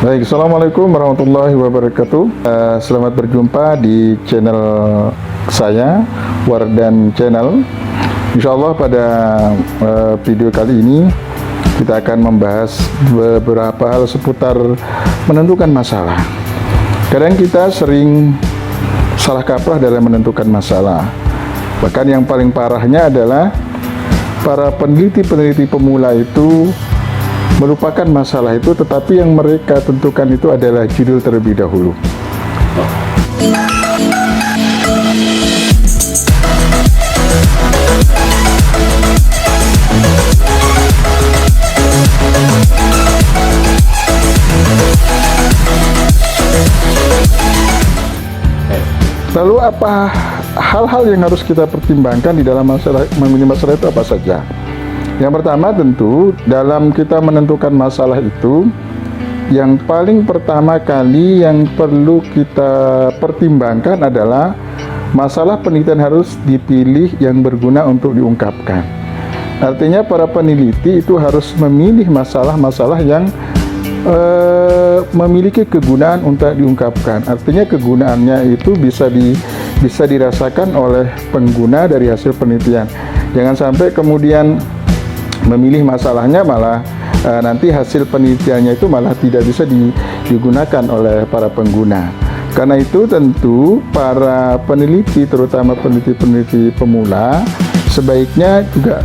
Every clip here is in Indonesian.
Baik, Assalamualaikum warahmatullahi wabarakatuh. Selamat berjumpa di channel saya, Wardan Channel. Insya Allah pada video kali ini kita akan membahas beberapa hal seputar menentukan masalah. Kadang kita sering salah kaprah dalam menentukan masalah. Bahkan yang paling parahnya adalah para peneliti-peneliti pemula itu melupakan masalah itu, tetapi yang mereka tentukan itu adalah judul terlebih dahulu. Lalu apa hal-hal yang harus kita pertimbangkan di dalam memilih masalah itu apa saja? Yang pertama tentu dalam kita menentukan masalah itu, yang paling pertama kali yang perlu kita pertimbangkan adalah masalah penelitian harus dipilih yang berguna untuk diungkapkan. Artinya para peneliti itu harus memilih masalah-masalah yang memiliki kegunaan untuk diungkapkan. Artinya kegunaannya itu bisa dirasakan oleh pengguna dari hasil penelitian. Jangan sampai kemudian memilih masalahnya malah nanti hasil penelitiannya itu malah tidak bisa digunakan oleh para pengguna. Karena itu tentu para peneliti, terutama peneliti-peneliti pemula, sebaiknya juga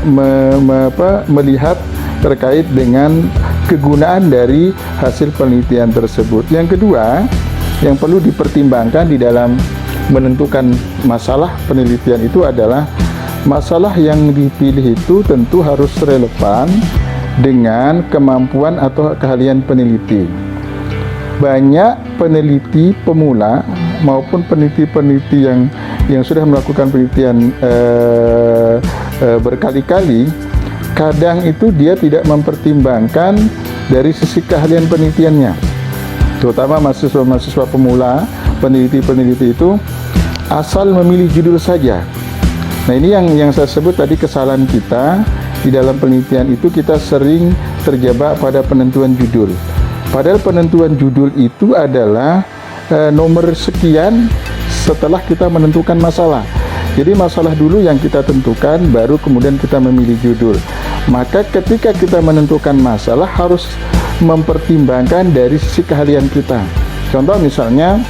melihat terkait dengan kegunaan dari hasil penelitian tersebut. Yang kedua, yang perlu dipertimbangkan di dalam menentukan masalah penelitian itu adalah masalah yang dipilih itu tentu harus relevan dengan kemampuan atau keahlian peneliti. Banyak peneliti pemula maupun peneliti-peneliti yang sudah melakukan penelitian berkali-kali, kadang itu dia tidak mempertimbangkan dari sisi keahlian penelitiannya. Terutama mahasiswa-mahasiswa pemula, peneliti-peneliti itu asal memilih judul saja. Nah, ini yang saya sebut tadi kesalahan kita di dalam penelitian itu, kita sering terjebak pada penentuan judul. Padahal penentuan judul itu adalah nomor sekian setelah kita menentukan masalah. Jadi masalah dulu yang kita tentukan, baru kemudian kita memilih judul. Maka ketika kita menentukan masalah harus mempertimbangkan dari sisi keahlian kita. Contoh misalnya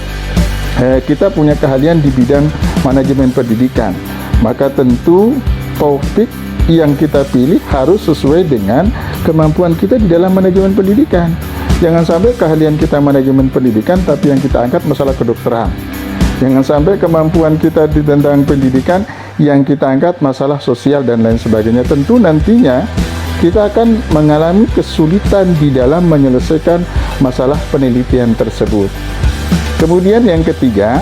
kita punya keahlian di bidang manajemen pendidikan, maka tentu topik yang kita pilih harus sesuai dengan kemampuan kita di dalam manajemen pendidikan. Jangan sampai keahlian kita manajemen pendidikan tapi yang kita angkat masalah kedokteran. Jangan sampai kemampuan kita di tentang pendidikan yang kita angkat masalah sosial dan lain sebagainya. Tentu nantinya kita akan mengalami kesulitan di dalam menyelesaikan masalah penelitian tersebut. Kemudian yang ketiga,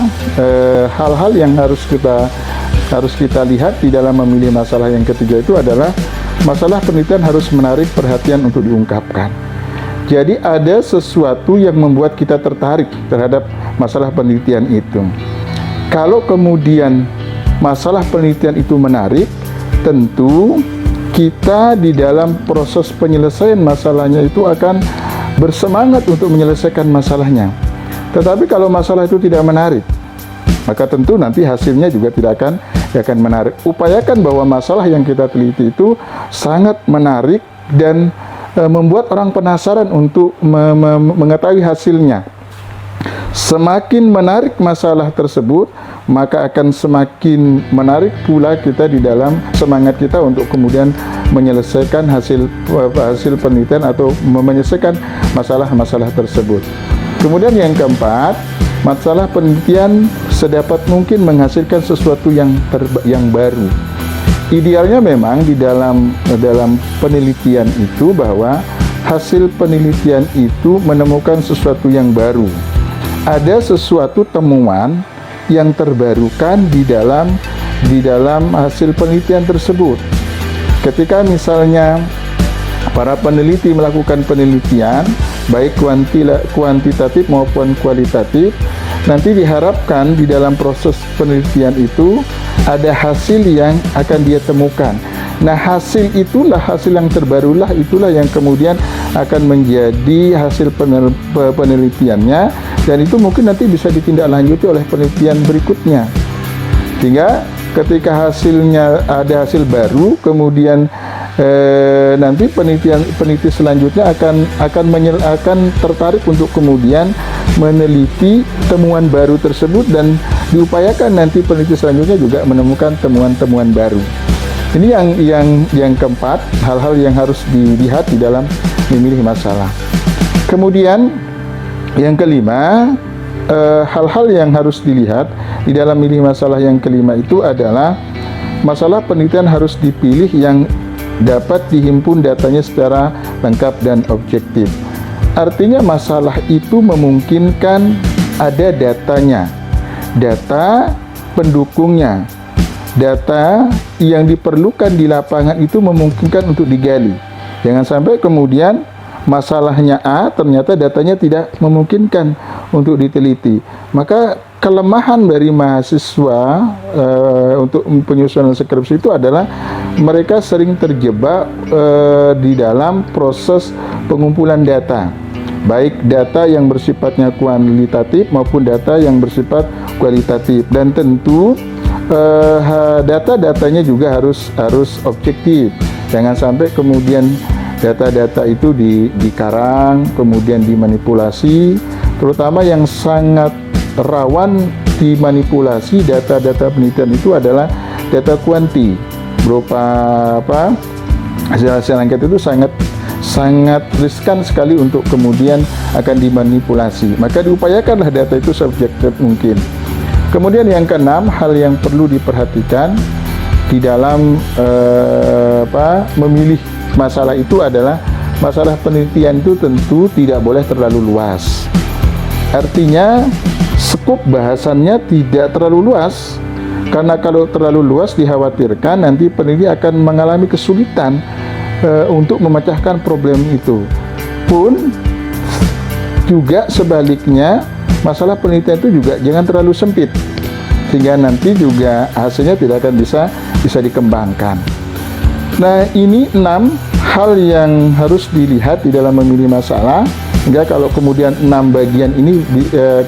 hal-hal yang harus kita lihat di dalam memilih masalah yang ketiga itu adalah masalah penelitian harus menarik perhatian untuk diungkapkan. Jadi ada sesuatu yang membuat kita tertarik terhadap masalah penelitian itu. Kalau kemudian masalah penelitian itu menarik, tentu kita di dalam proses penyelesaian masalahnya itu akan bersemangat untuk menyelesaikan masalahnya. Tetapi kalau masalah itu tidak menarik, maka tentu nanti hasilnya juga tidak akan menarik. Upayakan bahwa masalah yang kita teliti itu sangat menarik dan membuat orang penasaran untuk mengetahui hasilnya. Semakin menarik masalah tersebut, maka akan semakin menarik pula kita di dalam semangat kita untuk kemudian menyelesaikan hasil penelitian atau menyelesaikan masalah-masalah tersebut. Kemudian yang keempat, masalah penelitian sedapat mungkin menghasilkan sesuatu yang baru. Idealnya memang di dalam penelitian itu bahwa hasil penelitian itu menemukan sesuatu yang baru. Ada sesuatu temuan yang terbarukan di dalam hasil penelitian tersebut. Ketika misalnya para peneliti melakukan penelitian baik kuantitatif maupun kualitatif, nanti diharapkan di dalam proses penelitian itu ada hasil yang akan dia temukan. Nah, hasil itulah, hasil yang terbarulah itulah yang kemudian akan menjadi hasil penelitiannya, dan itu mungkin nanti bisa ditindaklanjuti oleh penelitian berikutnya. Sehingga ketika hasilnya ada hasil baru, kemudian nanti peneliti selanjutnya akan tertarik untuk kemudian meneliti temuan baru tersebut, dan diupayakan nanti peneliti selanjutnya juga menemukan temuan-temuan baru. Ini yang keempat, hal-hal yang harus dilihat di dalam memilih masalah. Kemudian yang kelima, hal-hal yang harus dilihat di dalam memilih masalah yang kelima itu adalah masalah penelitian harus dipilih yang dapat dihimpun datanya secara lengkap dan objektif. Artinya masalah itu memungkinkan ada datanya, data pendukungnya, data yang diperlukan di lapangan itu memungkinkan untuk digali. Jangan sampai kemudian masalahnya A, ternyata datanya tidak memungkinkan untuk diteliti. Maka kelemahan dari mahasiswa untuk penyusunan skripsi itu adalah mereka sering terjebak di dalam proses pengumpulan data, baik data yang bersifatnya kuantitatif maupun data yang bersifat kualitatif, dan tentu data-datanya juga harus objektif. Jangan sampai kemudian data-data itu dikarang kemudian dimanipulasi, terutama yang sangat rawan dimanipulasi data-data penelitian itu adalah data kuanti, berupa hasil-hasil angket itu sangat riskan sekali untuk kemudian akan dimanipulasi. Maka diupayakanlah data itu subjektif mungkin. Kemudian yang keenam, hal yang perlu diperhatikan di dalam memilih masalah itu adalah masalah penelitian itu tentu tidak boleh terlalu luas. Artinya skup bahasannya tidak terlalu luas, karena kalau terlalu luas dikhawatirkan nanti peneliti akan mengalami kesulitan untuk memecahkan problem itu. Pun juga sebaliknya, masalah penelitian itu juga jangan terlalu sempit, sehingga nanti juga hasilnya tidak akan bisa dikembangkan. Nah, ini 6 hal yang harus dilihat di dalam memilih masalah. Sehingga kalau kemudian 6 bagian ini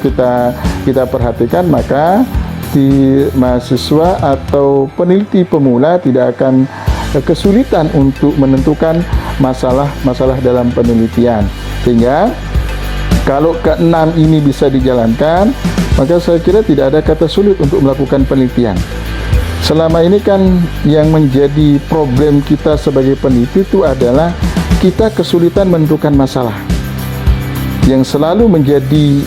kita perhatikan, maka si mahasiswa atau peneliti pemula tidak akan kesulitan untuk menentukan masalah dalam penelitian. Sehingga kalau ke-6 ini bisa dijalankan, maka saya kira tidak ada kata sulit untuk melakukan penelitian. Selama ini kan yang menjadi problem kita sebagai peneliti itu adalah kita kesulitan menentukan masalah. Yang selalu menjadi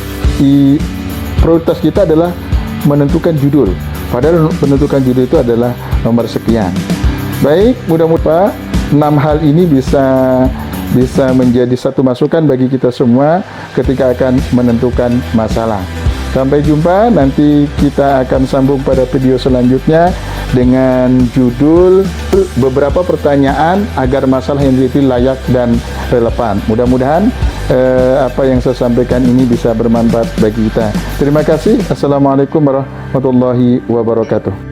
prioritas kita adalah menentukan judul. Padahal menentukan judul itu adalah nomor sekian. Baik, mudah-mudahan 6 hal ini bisa menjadi satu masukan bagi kita semua ketika akan menentukan masalah. Sampai jumpa, nanti kita akan sambung pada video selanjutnya dengan judul beberapa pertanyaan agar masalah yang diteliti layak dan relevan. Mudah-mudahan apa yang saya sampaikan ini bisa bermanfaat bagi kita. Terima kasih. Assalamualaikum warahmatullahi wabarakatuh.